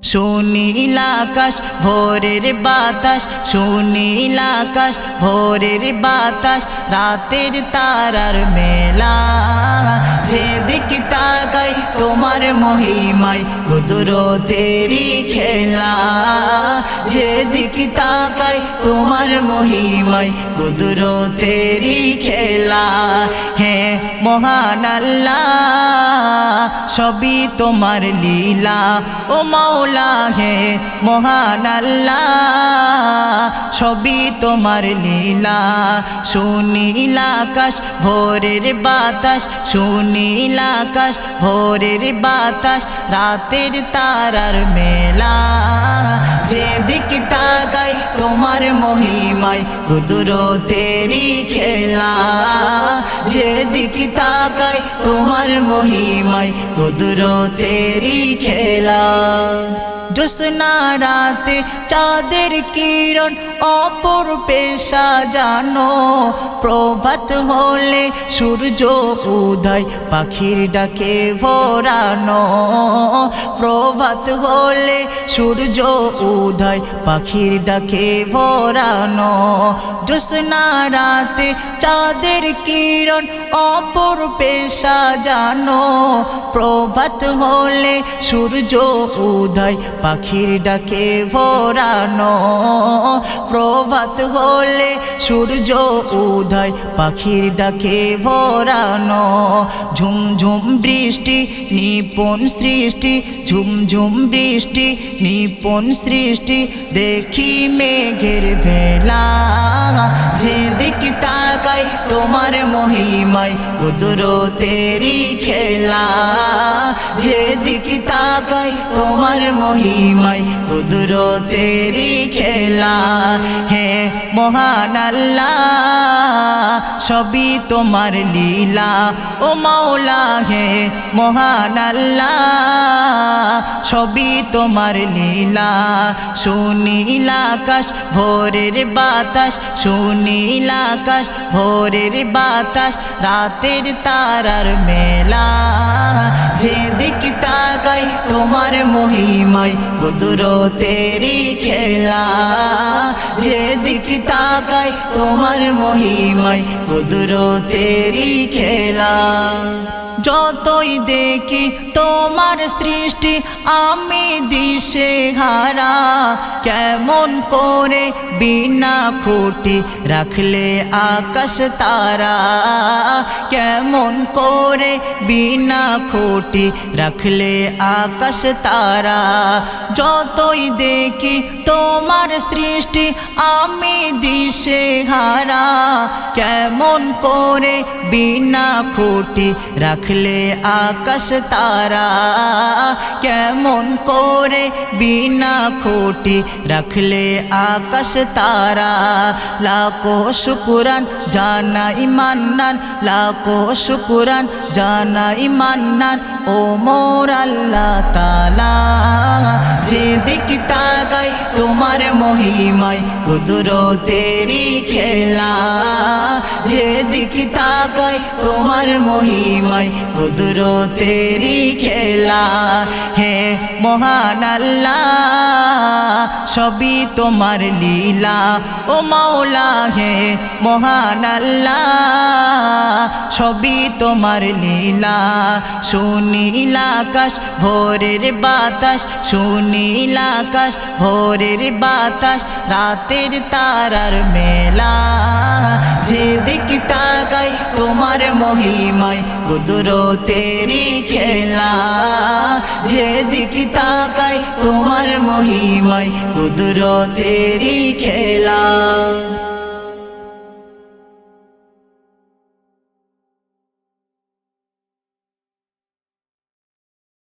সুনীল আকাশ ভোরের বাতাস, সুনীল আকাশ ভোরের বাতাস, রাতের তারার মেলা। যেদিক তাকাই তোমার মহিমায়, কুদরতেরি খেলা। যেদিক তাকাই তোমার মহিমায়, কুদরতেরি খেলা। হে মহান আল্লাহ, সবই তোমার লীলা। ও মাওলা হে মহান আল্লাহ, সবই তোমার লীলা। সুনীল আকাশ ভোরের বাতাস, সুনীল আকাশ ভোরের বাতাস, রাতের তারার মেলা। যেদিক তাকাই তোমার মহিমায়, কুদরতেরি খেলা। যেদিক তাকাই তোমার মহিমায়, কুদরতেরি খেলা। জ্যোৎস্না রাতে চাঁদের কিরণ অপূর্বে সাজানো, প্রভাত হলে সূর্য উদয় পাখির ডাকে ভরানো। প্রভাত হলে সূর্য উদয় পাখির ডাকে ভরানো। জ্যোৎস্না রাতে চাঁদের কিরণ অপূর্বে সাজানো, প্রভাত হলে সূর্য উদয় পাখির ডাকে ভরানো। প্রভাত হলে সূর্য উদয় পাখির ডাকে ভরানো। ঝুমঝুম বৃষ্টি নিপুণ সৃষ্টি, ঝুমঝুম বৃষ্টি নিপুণ সৃষ্টি, দেখি মেঘের ভেলা। যেদিক তাকাই তোমার মহিমায়, কুদরতেরি খেলা। যেদিক তাকাই তোমার মহিমায়, কুদরতেরি খেলা। হে মহান আল্লাহ, সবই তোমার লীলা। ও মাওলা হে মহান আল্লাহ, সবই তোমার লীলা। সুনীল আকাশ ভোরের বাতাস, সুনীল আকাশ ভোরের বাতাস, রাতের তারার মেলা। যেদিক তাকাই তোমার মহিমায়, কুদরতেরি খেলা। যেদিক তাকাই তোমার মহিমায়, কুদরতেরি খেলা। যতই দেখি তোমার সৃষ্টি আমি দিশে হারা, কেমন করে বিনা খুঁটি রাখলে আকাশ তারা। কেমন করে বিনা খুঁটি রাখলে আকাশ তারা। যতই দেখি তোমার সৃষ্টি আমি দিশে হারা, কেমন করে বিনা খুঁটি রাখলে আকাশ তারা। কেমন করে বিনা খুঁটি রাখলে আকাশ তারা। লাখো শুকরান জানাই মান্নান, লাখো শুকরান জানাই মান্নান, ও মোর আল্লাহ তাআলা। যেদিক তাকাই তোমার মহিমায়, কুদরতেরি খেলা। যেদিক তাকাই তোমার মহিমায়, কুদরতেরি খেলা। হে মহান আল্লাহ, সবই তোমার লীলা। ও মাওলা হে মহান আল্লাহ, সবই তোমার লীলা। সুনীল আকাশ ভোরের বাতাস, সুনীল আকাশ ভোরের বাতাস, রাতের তারার মেলা। যেদিক তাকাই তোমার মহিমায়, কুদরতেরি খেলা। যেদিক তাকাই তোমার মহিমায়, কুদরতেরি খেলা।